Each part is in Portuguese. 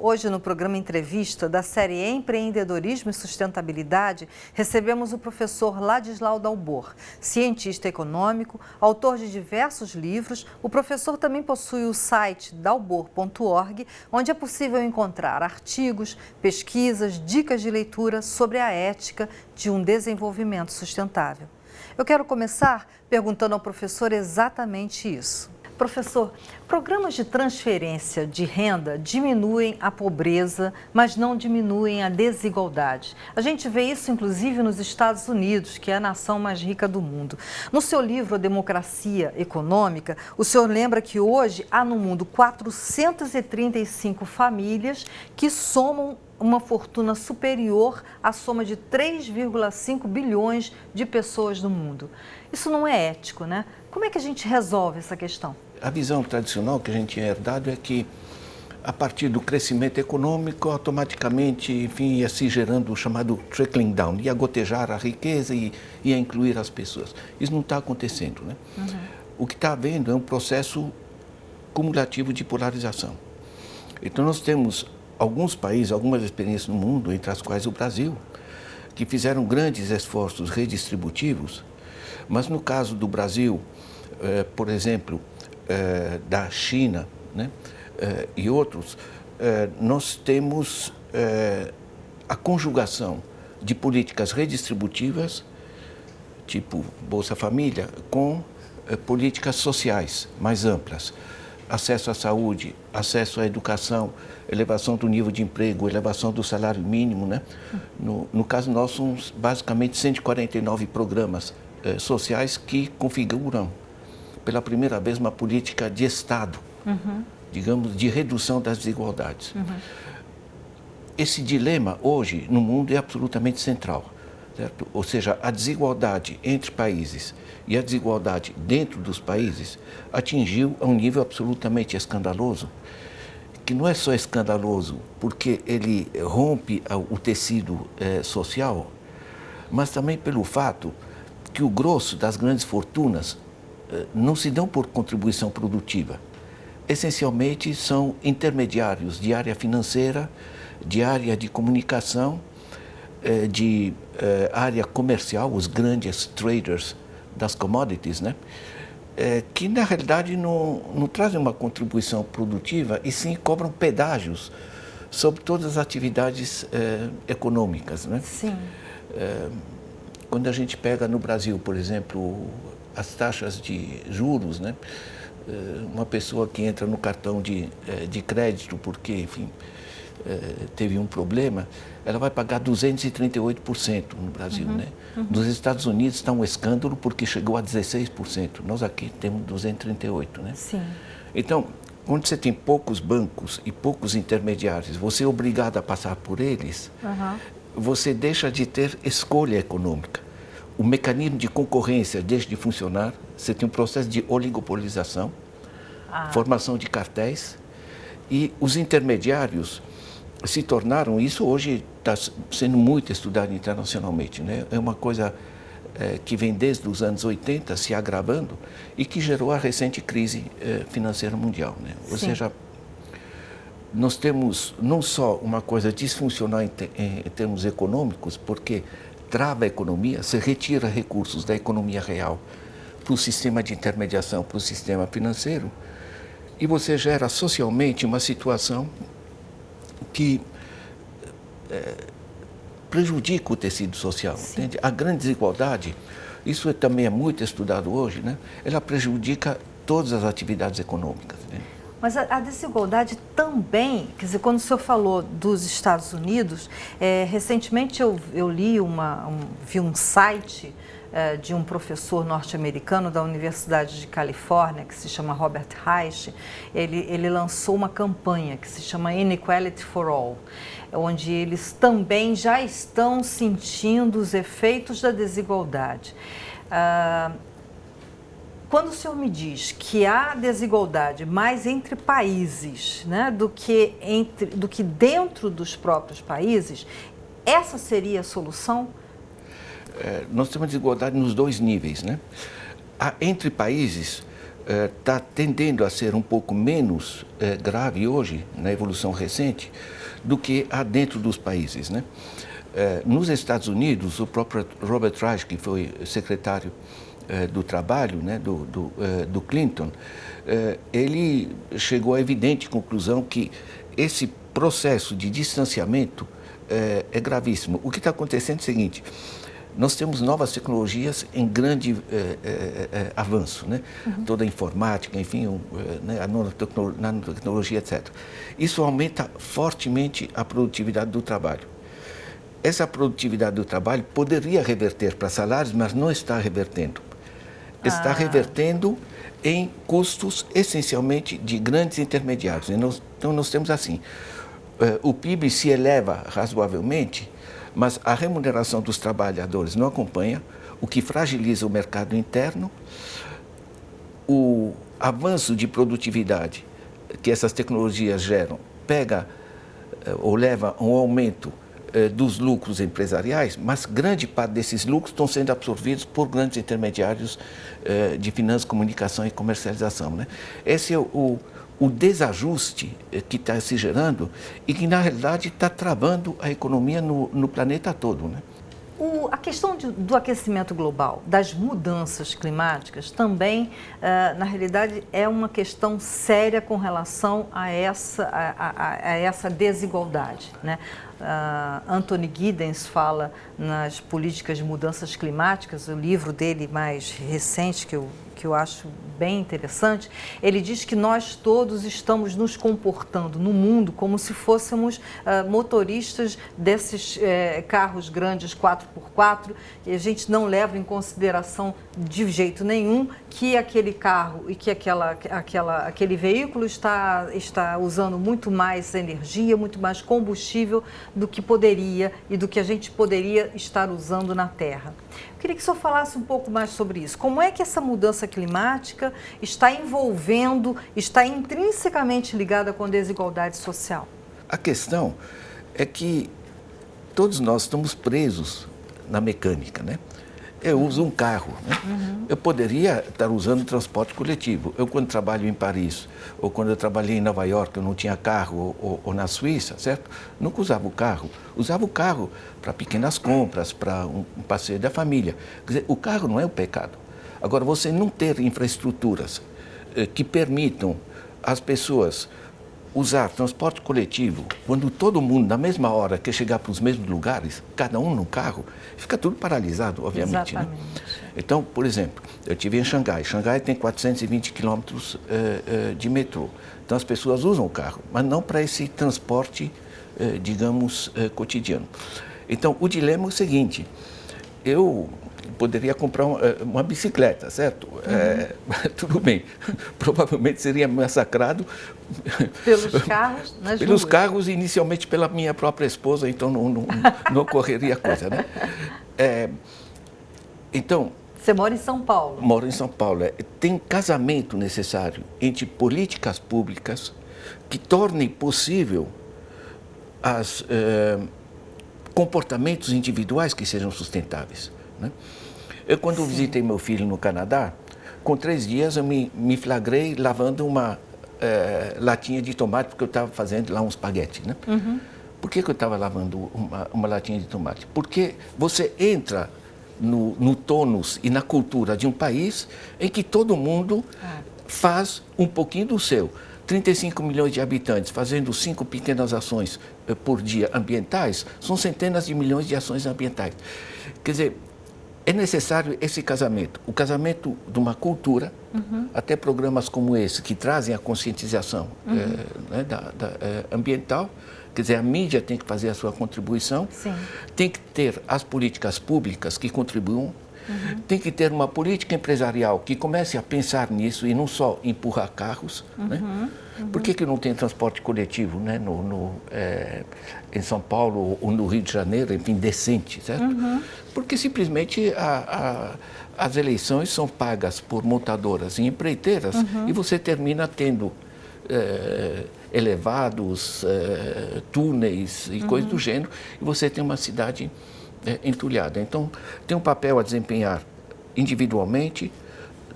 Hoje, no programa Entrevista da série Empreendedorismo e Sustentabilidade, recebemos o professor Ladislau Dalbor, cientista econômico, autor de diversos livros. O professor também possui o site dalbor.org, onde é possível encontrar artigos, pesquisas, dicas de leitura sobre a ética de um desenvolvimento sustentável. Eu quero começar perguntando ao professor exatamente isso. Professor, programas de transferência de renda diminuem a pobreza, mas não diminuem a desigualdade. A gente vê isso, inclusive, nos Estados Unidos, que é a nação mais rica do mundo. No seu livro A Democracia Econômica, o senhor lembra que hoje há no mundo 435 famílias que somam uma fortuna superior à soma de 3,5 bilhões de pessoas no mundo. Isso não é ético, né? Como é que a gente resolve essa questão? A visão tradicional que a gente tinha herdado é que, a partir do crescimento econômico, automaticamente, enfim, ia se gerando o chamado trickling down, ia gotejar a riqueza e ia incluir as pessoas. Isso não está acontecendo, né? O que está havendo é um processo cumulativo de polarização. Então, nós temos alguns países, algumas experiências no mundo, entre as quais o Brasil, que fizeram grandes esforços redistributivos, mas no caso do Brasil, por exemplo, da China, né, e outros, nós temos a conjugação de políticas redistributivas, tipo Bolsa Família, com políticas sociais mais amplas. Acesso à saúde, acesso à educação, elevação do nível de emprego, elevação do salário mínimo, né? No caso nosso, são basicamente 149 programas sociais que configuram pela primeira vez uma política de Estado, digamos, de redução das desigualdades. Esse dilema hoje no mundo é absolutamente central, certo? Ou seja, a desigualdade entre países e a desigualdade dentro dos países atingiu a um nível absolutamente escandaloso, que não é só escandaloso porque ele rompe o tecido social, mas também pelo fato que o grosso das grandes fortunas não se dão por contribuição produtiva. Essencialmente são intermediários de área financeira, de área de comunicação, de área comercial, os grandes traders das commodities, né? Que na realidade não trazem uma contribuição produtiva e sim cobram pedágios sobre todas as atividades econômicas, né? Sim. Quando a gente pega no Brasil, por exemplo, as taxas de juros, né? Uma pessoa que entra no cartão de crédito porque, enfim, teve um problema, ela vai pagar 238% no Brasil, né? Nos Estados Unidos está um escândalo porque chegou a 16%. Nós aqui temos 238%, né? Sim. Então, quando você tem poucos bancos e poucos intermediários, você é obrigado a passar por eles, você deixa de ter escolha econômica. O mecanismo de concorrência deixa de funcionar, você tem um processo de oligopolização, formação de cartéis, e os intermediários se tornaram, isso hoje está sendo muito estudado internacionalmente, né? É uma coisa que vem desde os anos 80 se agravando e que gerou a recente crise financeira mundial, né? Ou seja, nós temos não só uma coisa disfuncional em termos econômicos, porque trava a economia, você retira recursos da economia real para o sistema de intermediação, para o sistema financeiro, e você gera socialmente uma situação que prejudica o tecido social, entende? A grande desigualdade, isso também é muito estudado hoje, né? Ela prejudica todas as atividades econômicas, né? Mas a desigualdade também, quer dizer, quando o senhor falou dos Estados Unidos, recentemente eu vi um site de um professor norte-americano da Universidade de Califórnia, que se chama Robert Reich. Ele lançou uma campanha que se chama Inequality for All, onde eles também já estão sentindo os efeitos da desigualdade. Quando o senhor me diz que há desigualdade mais entre países, né, do que dentro dos próprios países, essa seria a solução? Nós temos desigualdade nos dois níveis, né? Entre países, está tendendo a ser um pouco menos grave hoje, na evolução recente, do que há dentro dos países, né? Nos Estados Unidos, o próprio Robert Reich, que foi secretário do Trabalho, né, do Clinton, ele chegou à evidente conclusão que esse processo de distanciamento é gravíssimo. O que está acontecendo é o seguinte: nós temos novas tecnologias em grande avanço, né? Toda a informática, enfim, né, a nanotecnologia, etc. Isso aumenta fortemente a produtividade do trabalho. Essa produtividade do trabalho poderia reverter para salários, mas não está revertendo. Está revertendo em custos, essencialmente, de grandes intermediários. Então, nós temos assim, o PIB se eleva razoavelmente, mas a remuneração dos trabalhadores não acompanha, o que fragiliza o mercado interno. O avanço de produtividade que essas tecnologias geram pega ou leva a um aumento dos lucros empresariais, mas grande parte desses lucros estão sendo absorvidos por grandes intermediários de finanças, comunicação e comercialização, né? Esse é o desajuste que está se gerando e que, na realidade, está travando a economia no planeta todo, né? A questão do aquecimento global, das mudanças climáticas, também, na realidade, é uma questão séria com relação a essa desigualdade, né? Anthony Giddens fala nas políticas de mudanças climáticas, o livro dele mais recente, que eu acho bem interessante, ele diz que nós todos estamos nos comportando no mundo como se fôssemos motoristas desses carros grandes 4x4, e a gente não leva em consideração de jeito nenhum que aquele carro e que aquele veículo está usando muito mais energia, muito mais combustível do que poderia e do que a gente poderia estar usando na Terra. Eu queria que o senhor falasse um pouco mais sobre isso. Como é que essa mudança climática está envolvendo, está intrinsecamente ligada com a desigualdade social? A questão é que todos nós estamos presos na mecânica, né? Eu uso um carro, né? Eu poderia estar usando transporte coletivo. Eu, quando trabalho em Paris, ou quando eu trabalhei em Nova York, eu não tinha carro, ou na Suíça, certo? Nunca usava o carro. Usava o carro para pequenas compras, para um passeio da família. Quer dizer, o carro não é o pecado. Agora, você não ter infraestruturas que permitam às pessoas usar transporte coletivo, quando todo mundo, na mesma hora, quer chegar para os mesmos lugares, cada um no carro, fica tudo paralisado, obviamente. Exatamente. Né? Então, por exemplo, eu estive em Xangai. Xangai tem 420 quilômetros de metrô. Então, as pessoas usam o carro, mas não para esse transporte, digamos, cotidiano. Então, o dilema é o seguinte: eu poderia comprar uma bicicleta, certo? Tudo bem. Provavelmente seria massacrado pelos carros, nas pelos ruas. carros, inicialmente pela minha própria esposa, então não ocorreria coisa, né? Então, você mora em São Paulo? Moro em São Paulo. Tem casamento necessário entre políticas públicas que tornem possível comportamentos individuais que sejam sustentáveis, né? Eu, quando visitei meu filho no Canadá, com 3 dias eu me flagrei lavando uma latinha de tomate, porque eu estava fazendo lá um espaguete, né? Por que eu estava lavando uma latinha de tomate? Porque você entra no tônus e na cultura de um país em que todo mundo faz um pouquinho do seu. 35 milhões de habitantes fazendo 5 pequenas ações por dia ambientais, são centenas de milhões de ações ambientais. Quer dizer, é necessário esse casamento, o casamento de uma cultura, até programas como esse, que trazem a conscientização né, ambiental. Quer dizer, a mídia tem que fazer a sua contribuição, Sim. Tem que ter as políticas públicas que contribuam, tem que ter uma política empresarial que comece a pensar nisso e não só empurrar carros, né? Por que não tem transporte coletivo, né, em São Paulo ou no Rio de Janeiro, enfim, decente, certo? Porque simplesmente as eleições são pagas por montadoras e empreiteiras e você termina tendo elevados, túneis e coisas do gênero, e você tem uma cidade entulhada. Então, tem um papel a desempenhar individualmente,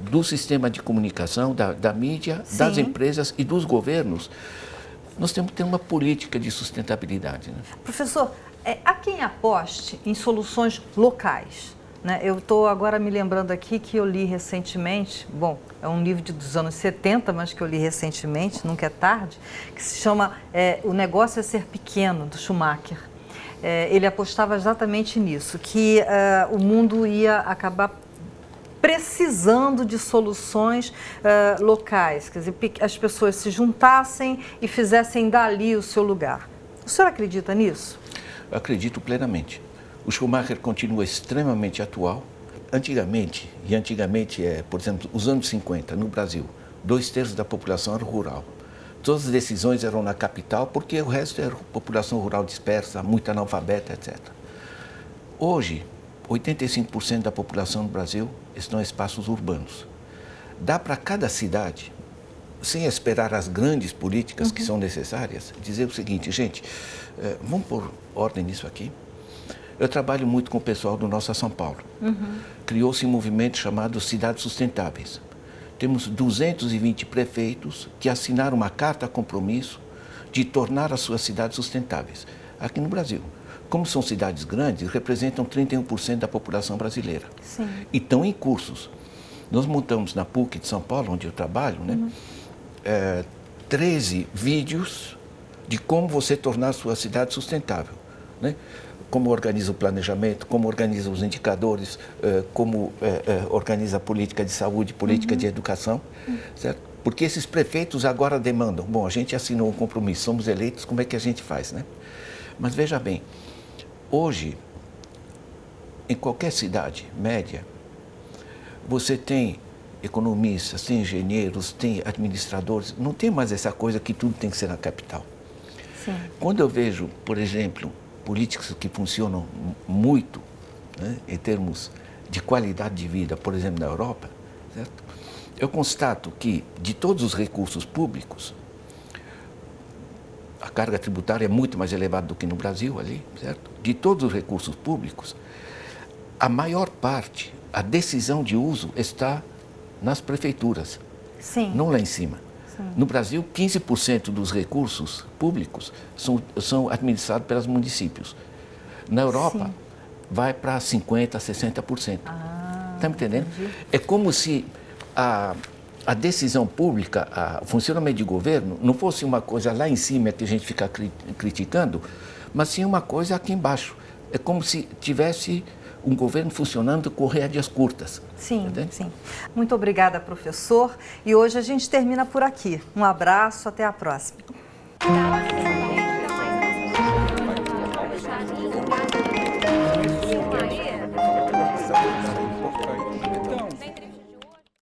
do sistema de comunicação, da mídia, Sim. das empresas e dos governos, nós temos que ter uma política de sustentabilidade, né? Professor, há quem aposte em soluções locais, né? Eu estou agora me lembrando aqui que eu li recentemente, bom, é um livro dos anos 70, mas que eu li recentemente, nunca é tarde, que se chama O Negócio é Ser Pequeno, do Schumacher. Ele apostava exatamente nisso, que o mundo ia acabar precisando de soluções locais, quer dizer, as pessoas se juntassem e fizessem dali o seu lugar. O senhor acredita nisso? Eu acredito plenamente. O Schumacher continua extremamente atual. Antigamente, por exemplo, os anos 50, no Brasil, 2/3 da população era rural. Todas as decisões eram na capital, porque o resto era população rural dispersa, muito analfabeta, etc. Hoje, 85% da população do Brasil estão em espaços urbanos. Dá para cada cidade, sem esperar as grandes políticas que são necessárias, dizer o seguinte: gente, vamos pôr ordem nisso aqui. Eu trabalho muito com o pessoal do Nossa São Paulo. Criou-se um movimento chamado Cidades Sustentáveis. Temos 220 prefeitos que assinaram uma carta compromisso de tornar as suas cidades sustentáveis, aqui no Brasil. Como são cidades grandes, representam 31% da população brasileira. Sim. E estão em cursos. Nós montamos na PUC de São Paulo, onde eu trabalho, né, 13 vídeos de como você tornar a sua cidade sustentável, né? Como organiza o planejamento, como organiza os indicadores, como organiza a política de saúde, política de educação, certo? Porque esses prefeitos agora demandam, bom, a gente assinou um compromisso, somos eleitos, como é que a gente faz, né? Mas veja bem, hoje, em qualquer cidade média, você tem economistas, tem engenheiros, tem administradores, não tem mais essa coisa que tudo tem que ser na capital. Sim. Quando eu vejo, por exemplo, políticas que funcionam muito, né, em termos de qualidade de vida, por exemplo, na Europa, certo? Eu constato que, de todos os recursos públicos, a carga tributária é muito mais elevada do que no Brasil ali, certo? De todos os recursos públicos, a maior parte, a decisão de uso está nas prefeituras, Sim. não lá em cima. Sim. No Brasil, 15% dos recursos públicos são administrados pelos municípios. Na Europa, Sim. vai para 50%, 60%. Está me entendendo? Entendi. É como se a decisão pública, o funcionamento de governo, não fosse uma coisa lá em cima que a gente fica criticando, mas sim uma coisa aqui embaixo. É como se tivesse um governo funcionando com rédeas curtas. Sim, Entende? sim. Muito obrigada, professor. E hoje a gente termina por aqui. Um abraço, até a próxima.